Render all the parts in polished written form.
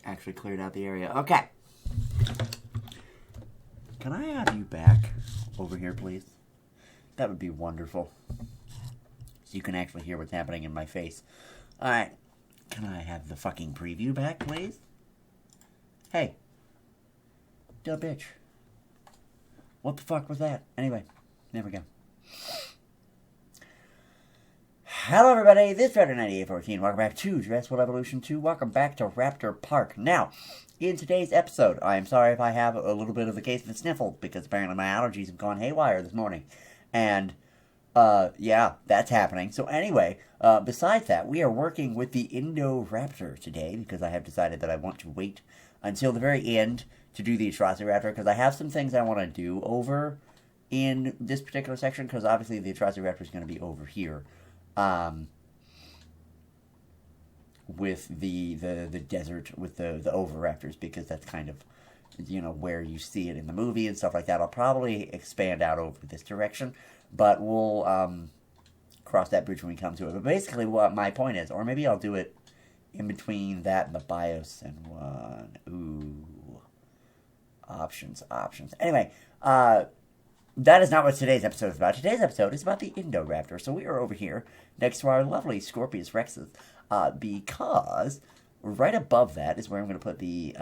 actually cleared out the area. Okay. Can I have you back over here, please? That would be wonderful. So you can actually hear what's happening in my face. Alright. Can I have the fucking preview back, please? Hey. Dumb bitch. What the fuck was that? Anyway, there we go. Hello everybody, this is Raptor9814. Welcome back to Jurassic World Evolution 2. Welcome back to Raptor Park. Now, in today's episode, I am sorry if I have a little bit of the case of the sniffle, because apparently my allergies have gone haywire this morning. And, yeah, that's happening. So anyway, besides that, we are working with the Indoraptor today, because I have decided that I want to wait until the very end to do the Atrocity Raptor, because I have some things I want to do over in this particular section, because obviously the Atrocity Raptor is going to be over here. With the desert, with the Oviraptors, because that's kind of, you know, where you see it in the movie and stuff like that. I'll probably expand out over this direction, but we'll cross that bridge when we come to it. But basically what my point is, or maybe I'll do it in between that and the Biocen one. Ooh. Options. Anyway, that is not what today's episode is about. Today's episode is about the Indoraptor. So we are over here next to our lovely Scorpius Rexes, because right above that is where I'm going to put the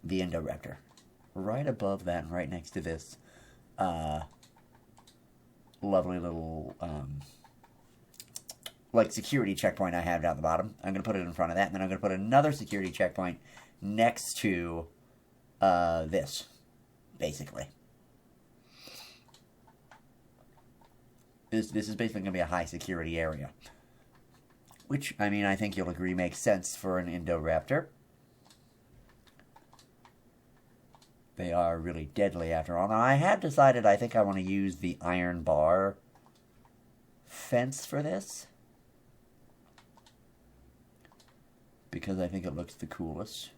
Indoraptor. Right above that and right next to this lovely little like security checkpoint I have down at the bottom. I'm going to put it in front of that, and then I'm going to put another security checkpoint next to this, basically. This is basically going to be a high security area. Which, I mean, I think you'll agree makes sense for an Indoraptor. They are really deadly after all. Now, I have decided I think I want to use the iron bar fence for this, because I think it looks the coolest.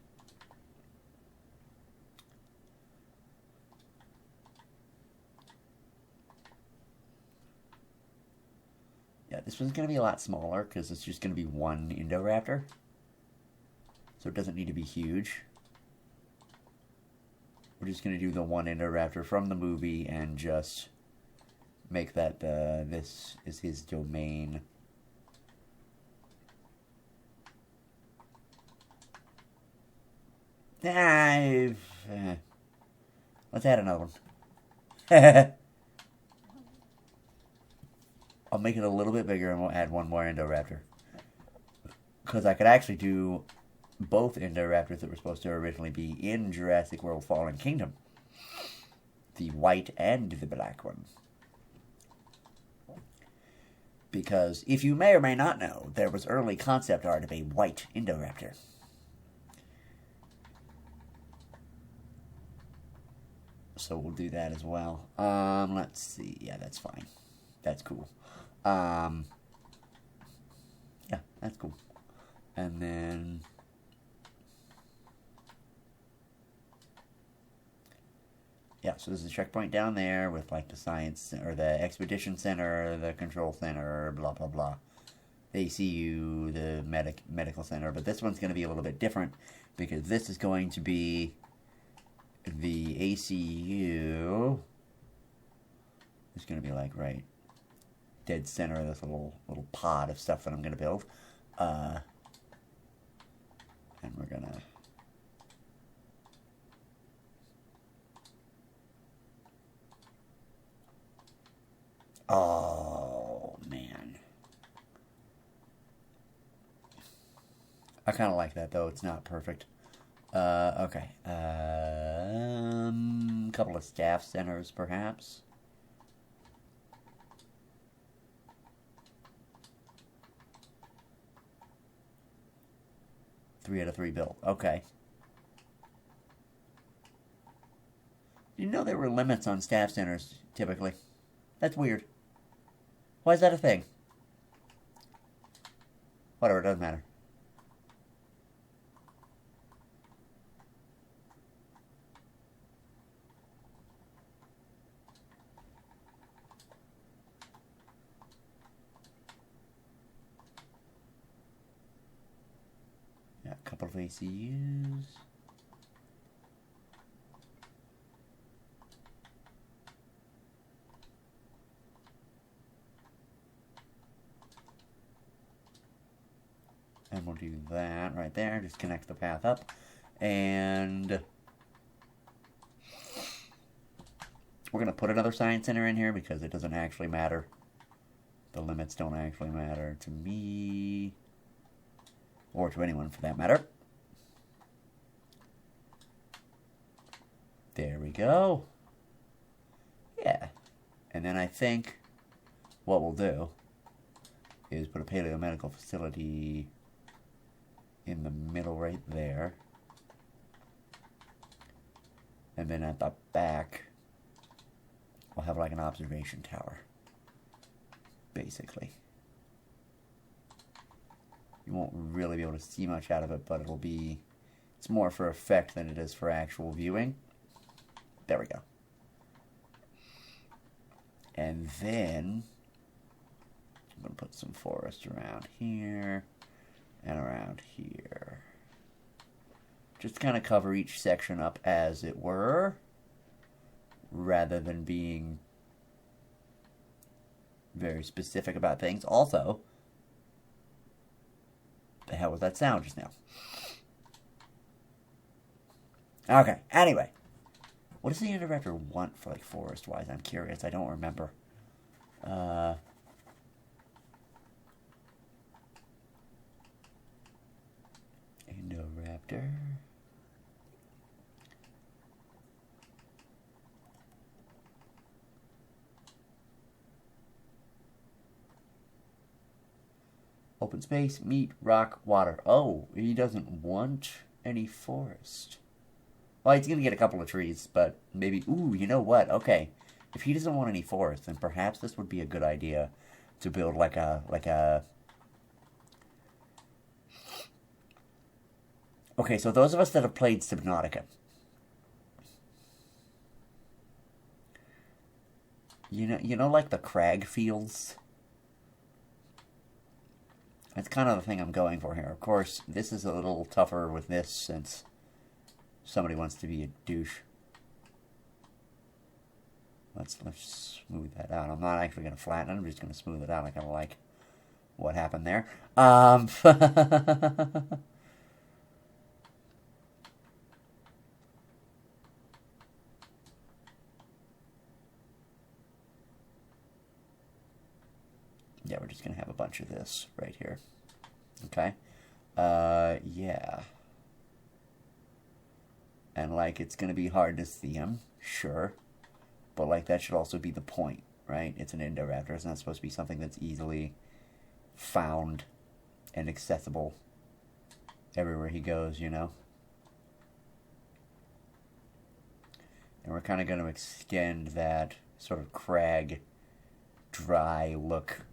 Yeah, this one's going to be a lot smaller because it's just going to be one Indoraptor. So it doesn't need to be huge. We're just going to do the one Indoraptor from the movie and just make that this is his domain. Let's add another one. I'll make it a little bit bigger and we'll add one more Indoraptor. Because I could actually do both Indoraptors that were supposed to originally be in Jurassic World Fallen Kingdom. The white and the black one. Because, if you may or may not know, there was early concept art of a white Indoraptor. So we'll do that as well. Let's see. Yeah, that's fine. That's cool. Yeah, that's cool. And then yeah, so there's a checkpoint down there with like the science or the expedition center, the control center, blah blah blah, the ACU, the medical center. But this one's going to be a little bit different because this is going to be the ACU. It's going to be like right dead center of this little pod of stuff that I'm going to build. And we're going to oh, man. I kind of like that, though. It's not perfect. Okay. Couple of staff centers, perhaps. 3 out of 3 built. Okay. You know there were limits on staff centers, typically. That's weird. Why is that a thing? Whatever, it doesn't matter. couple of ACUs. And we'll do that right there. Just connect the path up. And we're going to put another science center in here because it doesn't actually matter. The limits don't actually matter to me. Or to anyone for that matter. There we go. Yeah. And then I think what we'll do is put a paleomedical facility in the middle right there. And then at the back, we'll have like an observation tower. Basically. You won't really be able to see much out of it, but it's more for effect than it is for actual viewing. There we go. And then I'm going to put some forest around here and around here. Just to kind of cover each section up as it were, rather than being very specific about things. Also, the hell was that sound just now? Okay, anyway. What does the Indoraptor want for, like, forest-wise? I'm curious. I don't remember. Indoraptor. Open space, meat, rock, water. Oh, he doesn't want any forest. Well, he's going to get a couple of trees, but maybe... Ooh, you know what? Okay. If he doesn't want any forest, then perhaps this would be a good idea to build like a... Okay, so those of us that have played Subnautica. You know like the crag fields? That's kind of the thing I'm going for here. Of course, this is a little tougher with this since somebody wants to be a douche. Let's smooth that out. I'm not actually going to flatten it. I'm just going to smooth it out. I kind of like what happened there. Yeah, we're just going to have a bunch of this right here. Okay. Yeah. And, like, it's going to be hard to see him, sure. But, like, that should also be the point, right? It's an Indoraptor. It's not supposed to be something that's easily found and accessible everywhere he goes, you know? And we're kind of going to extend that sort of crag, dry look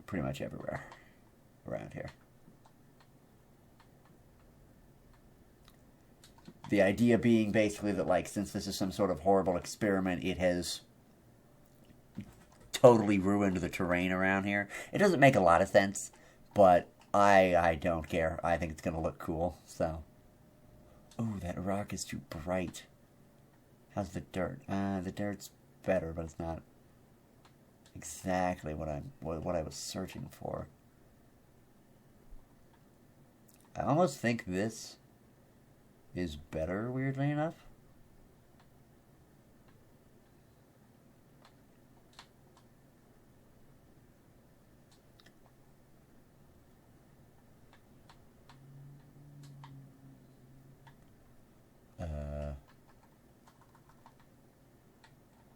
pretty much everywhere around here. The idea being basically that, like, since this is some sort of horrible experiment, it has totally ruined the terrain around here. It doesn't make a lot of sense, but I don't care. I think it's going to look cool, so. Ooh, that rock is too bright. How's the dirt? The dirt's better, but it's not exactly what I was searching for. I almost think this is better, weirdly enough.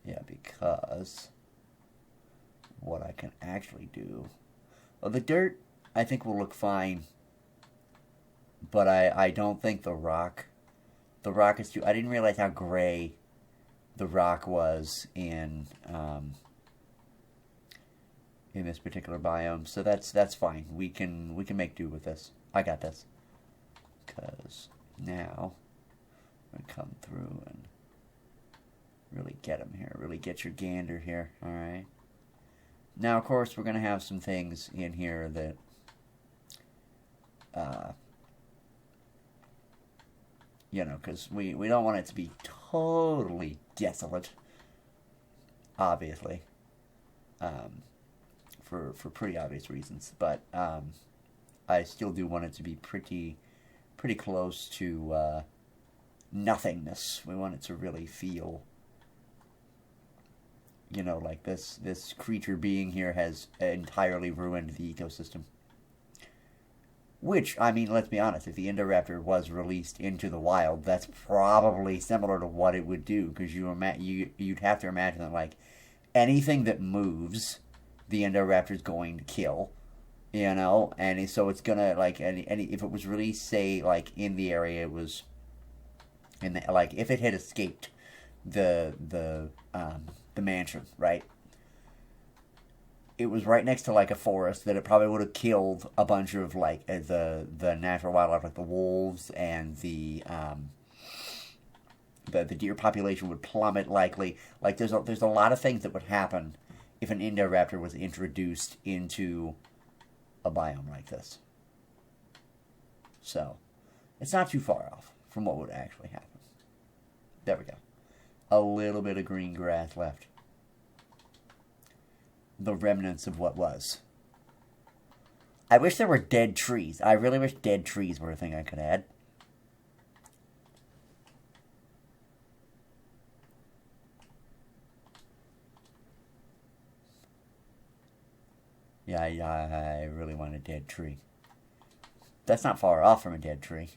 Yeah, because what I can actually do... Well, the dirt, I think, will look fine. But I don't think the rock... The rock is too... I didn't realize how gray the rock was in this particular biome. So that's fine. We can make do with this. I got this. Because now I'm going to come through and really get him here. Really get your gander here. Alright. Now, of course, we're going to have some things in here that Uh, because we don't want it to be totally desolate, obviously, um, for pretty obvious reasons. But I still do want it to be pretty close to nothingness. We want it to really feel, like this creature being here has entirely ruined the ecosystem. Which, I mean, let's be honest, if the Indoraptor was released into the wild, that's probably similar to what it would do, because you'd have to imagine that, like, anything that moves, the Indoraptor's going to kill, and so it's gonna, like, if it was released, say, like, in the area it was, like, if it had escaped the mansion, right? It was right next to, like, a forest that it probably would have killed a bunch of, like, the natural wildlife, like the wolves, and the deer population would plummet likely. Like, there's a lot of things that would happen if an Indoraptor was introduced into a biome like this. So, it's not too far off from what would actually happen. There we go. A little bit of green grass left. The remnants of what was. I wish there were dead trees. I really wish dead trees were a thing I could add. Yeah, I really want a dead tree. That's not far off from a dead tree.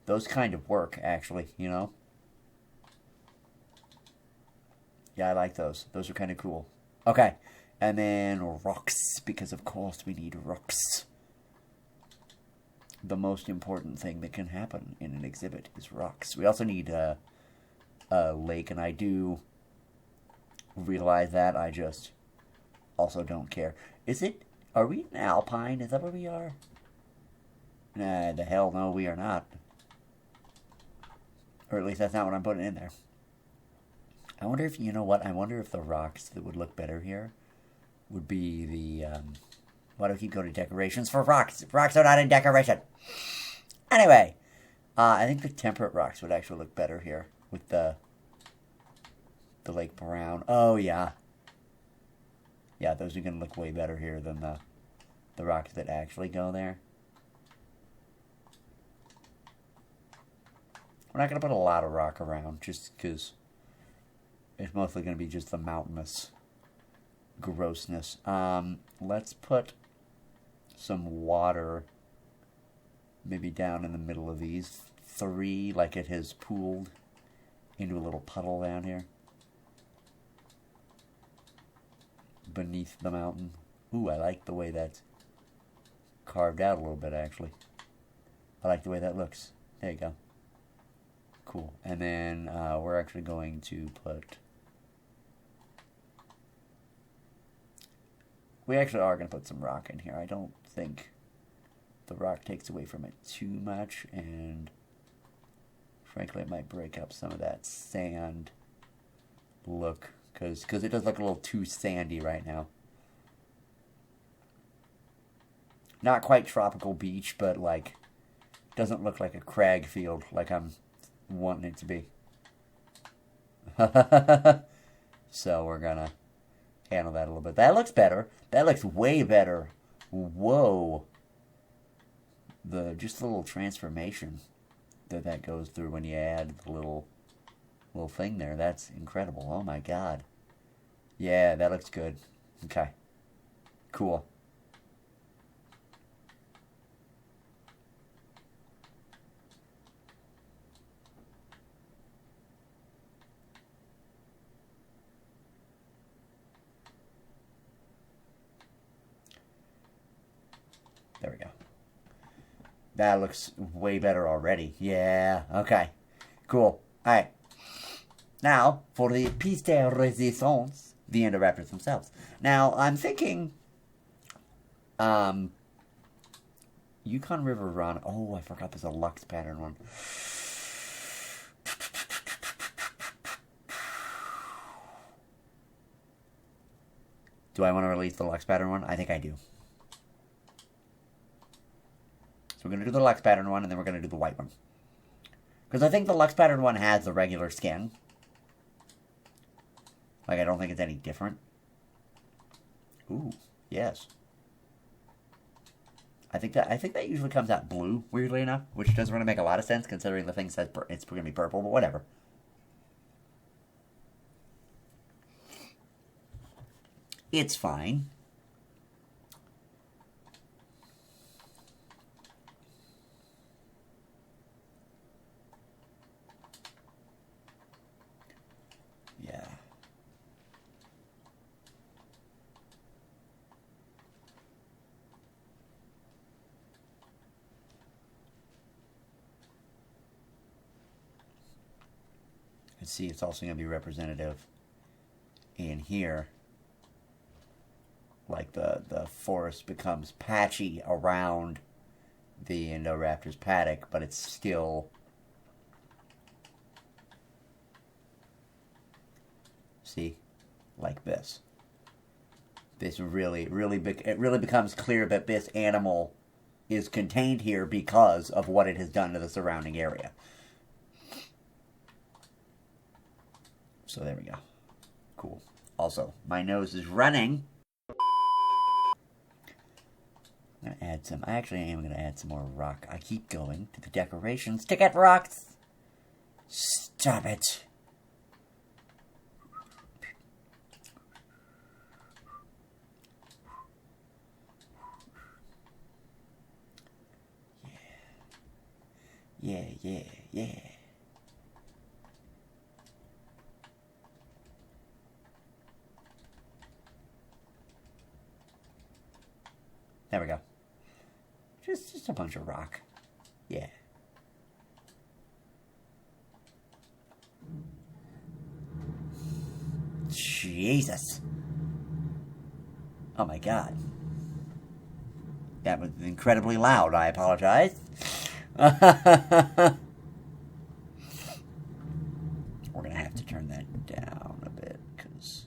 Those kind of work, actually, Yeah, I like those. Those are kind of cool. Okay. And then rocks, because of course we need rocks. The most important thing that can happen in an exhibit is rocks. We also need a lake, and I do realize that. I just also don't care. Are we in Alpine? Is that where we are? Nah, the hell no, we are not. Or at least that's not what I'm putting in there. I wonder if, I wonder if the rocks that would look better here would be the, why do I keep going to decorations for rocks? Rocks are not in decoration. Anyway, I think the temperate rocks would actually look better here with the lake brown. Oh, yeah. Yeah, those are going to look way better here than the rocks that actually go there. We're not going to put a lot of rock around just because it's mostly going to be just the mountainous grossness. Let's put some water maybe down in the middle of these three, like it has pooled into a little puddle down here beneath the mountain. Ooh, I like the way that's carved out a little bit, actually. I like the way that looks. There you go. Cool. And then we're actually going to put... We actually are going to put some rock in here. I don't think the rock takes away from it too much, and frankly it might break up some of that sand look, because it does look a little too sandy right now. Not quite tropical beach, but like doesn't look like a crag field like I'm wanting it to be. So we're gonna handle that a little bit. That looks better. That looks way better. Whoa. Just the little transformation that goes through when you add the little thing there. That's incredible. Oh my god. Yeah, that looks good. Okay. Cool. There we go. That looks way better already. Yeah, okay. Cool. Alright. Now, for the piece de resistance, the Indoraptors themselves. Now, I'm thinking... Yukon River Run. Oh, I forgot there's a Lux pattern one. Do I want to release the Lux pattern one? I think I do. So we're going to do the Lux pattern one, and then we're going to do the white one. Because I think the Lux pattern one has the regular skin. Like, I don't think it's any different. Ooh, yes. I think that usually comes out blue, weirdly enough, which doesn't really make a lot of sense considering the thing says it's going to be purple, but whatever. It's fine. Yeah. And see, it's also going to be representative in here. Like the forest becomes patchy around the Indoraptor's paddock, but it's still... See? Like this. This really becomes clear that this animal is contained here because of what it has done to the surrounding area. So there we go. Cool. Also, my nose is running. I'm going to add some... I actually am going to add some more rock. I keep going to the decorations to get rocks. Stop it. Yeah. There we go. Just a bunch of rock. Yeah. Jesus. Oh my God. That was incredibly loud. I apologize. We're gonna have to turn that down a bit, because...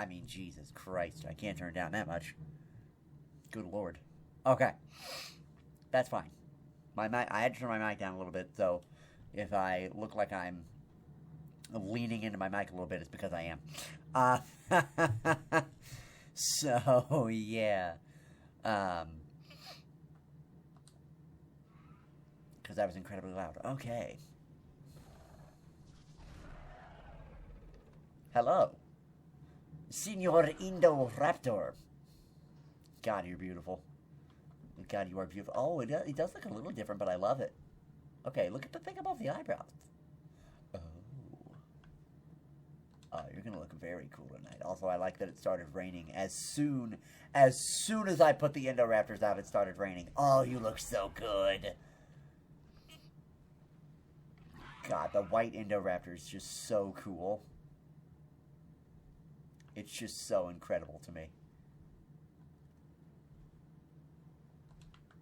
I mean, Jesus Christ, I can't turn it down that much. Good Lord. Okay. That's fine. My mic, I had to turn my mic down a little bit, so if I look like I'm leaning into my mic a little bit, it's because I am. So, yeah. Because that was incredibly loud. Okay. Hello. Signor Indoraptor. God, you're beautiful. God, you are beautiful. Oh, it does look a little different, but I love it. Okay, look at the thing above the eyebrows. Oh. Oh, you're going to look very cool tonight. Also, I like that it started raining as soon as I put the Indoraptors out, it started raining. Oh, you look so good. God, the white Indoraptor is just so cool. It's just so incredible to me.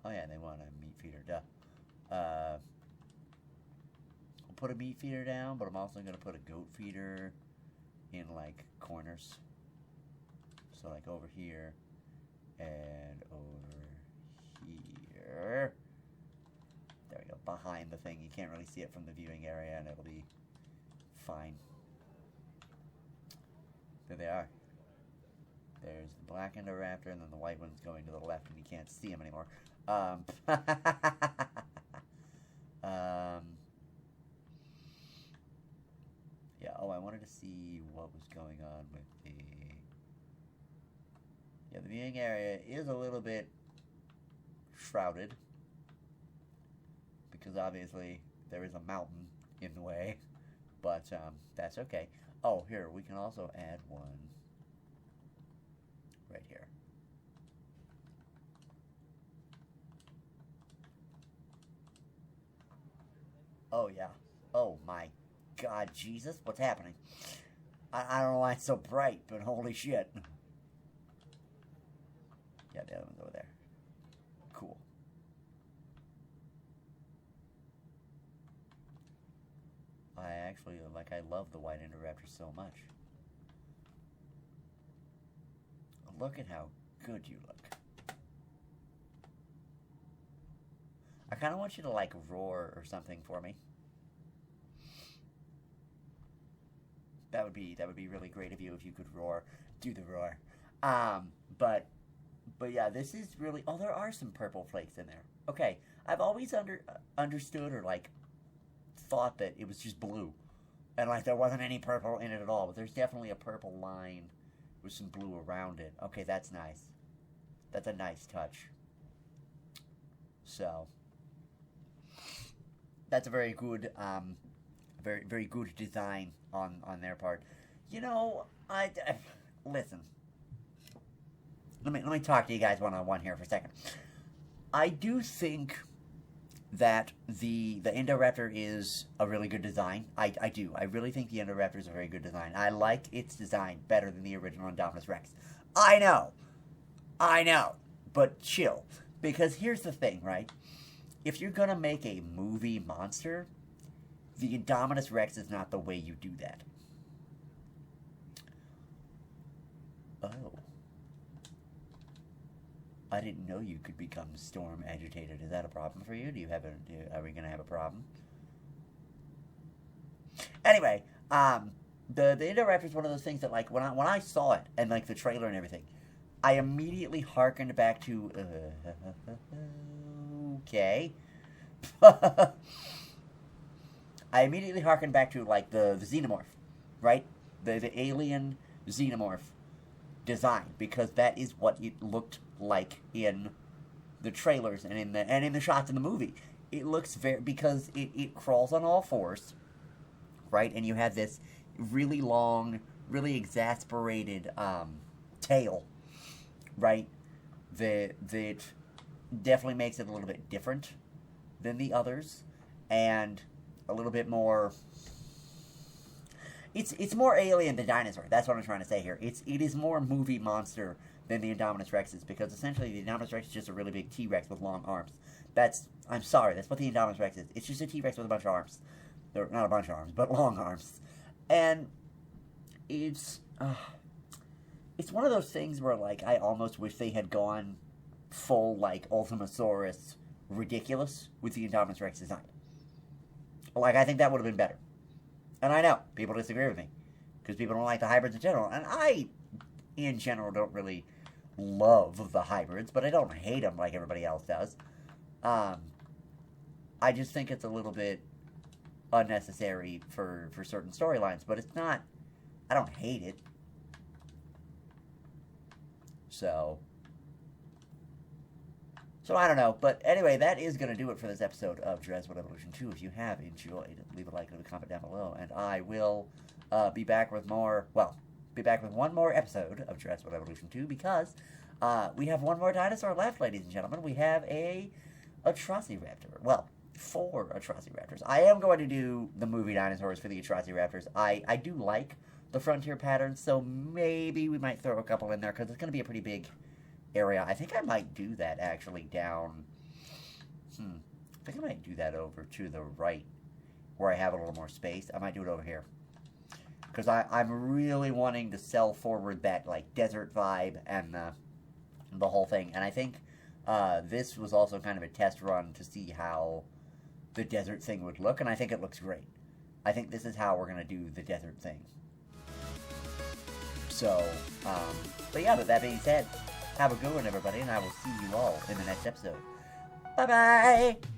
Oh yeah, they want a meat feeder, duh. I'll put a meat feeder down, but I'm also going to put a goat feeder in, like, corners. So, like, over here and over here. There we go, behind the thing. You can't really see it from the viewing area, and it'll be fine. There they are. There's the black Indoraptor, and then the white one's going to the left, and you can't see him anymore. Yeah, oh, I wanted to see what was going on with the... Yeah, the viewing area is a little bit shrouded. Because obviously there is a mountain in the way. But that's okay. Oh, here, we can also add one right here. Oh, yeah. Oh, my God, Jesus, what's happening? I don't know why it's so bright, but holy shit. Yeah, the other one's over there. Cool. I actually, like, I love the white Indoraptor so much. Look at how good you look. I kind of want you to, like, roar or something for me. That would be really great of you if you could roar. Do the roar. But yeah, this is really. Oh, there are some purple flakes in there. Okay, I've always understood or like thought that it was just blue, and like there wasn't any purple in it at all. But there's definitely a purple line with some blue around it. Okay, that's nice. That's a nice touch. So that's a very good, very good design on their part. You know, listen. Let me talk to you guys one on one here for a second. I do think that the Indoraptor is a really good design. I do. I really think the Indoraptor is a very good design. I like its design better than the original Indominus Rex. I know. But chill. Because here's the thing, right? If you're going to make a movie monster, the Indominus Rex is not the way you do that. Oh. I didn't know you could become storm agitated. Is that a problem for you? Are we gonna have a problem? Anyway, the Indoraptor is one of those things that, like, when I saw it and like the trailer and everything, I immediately hearkened back to okay. I immediately hearkened back to like the Xenomorph, right? The alien Xenomorph design, because that is what it looked like in the trailers and in the shots in the movie. It looks because it crawls on all fours, right? And you have this really long, really exasperated tail, right? That definitely makes it a little bit different than the others, and a little bit more. It's more alien than dinosaur. That's what I'm trying to say here. It is more movie monster than the Indominus Rex is, because essentially the Indominus Rex is just a really big T-Rex with long arms. I'm sorry, that's what the Indominus Rex is. It's just a T-Rex with a bunch of arms. Not a bunch of arms, but long arms. And it's one of those things where, like, I almost wish they had gone full, like, Ultimasaurus ridiculous with the Indominus Rex design. Like, I think that would have been better. And I know, people disagree with me, because people don't like the hybrids in general. And I, in general, don't really love the hybrids, but I don't hate them like everybody else does. I just think it's a little bit unnecessary for certain storylines, but it's not, I don't hate it. So I don't know. But anyway, that is going to do it for this episode of Jurassic World Evolution 2. If you have enjoyed, leave a like and a comment down below. And I will be back with one more episode of Jurassic World Evolution 2, because we have one more dinosaur left, ladies and gentlemen. We have a Atrociraptor. Well, 4 Atrociraptors. I am going to do the movie dinosaurs for the Atrociraptors. I do like the frontier patterns, so maybe we might throw a couple in there, because it's going to be a pretty big area. I think I might do that actually down. I think I might do that over to the right, where I have a little more space. I might do it over here, because I'm really wanting to sell forward that, like, desert vibe and the whole thing. And I think this was also kind of a test run to see how the desert thing would look, and I think it looks great. I think this is how we're going to do the desert thing. So, but yeah, with that being said, have a good one, everybody, and I will see you all in the next episode. Bye-bye!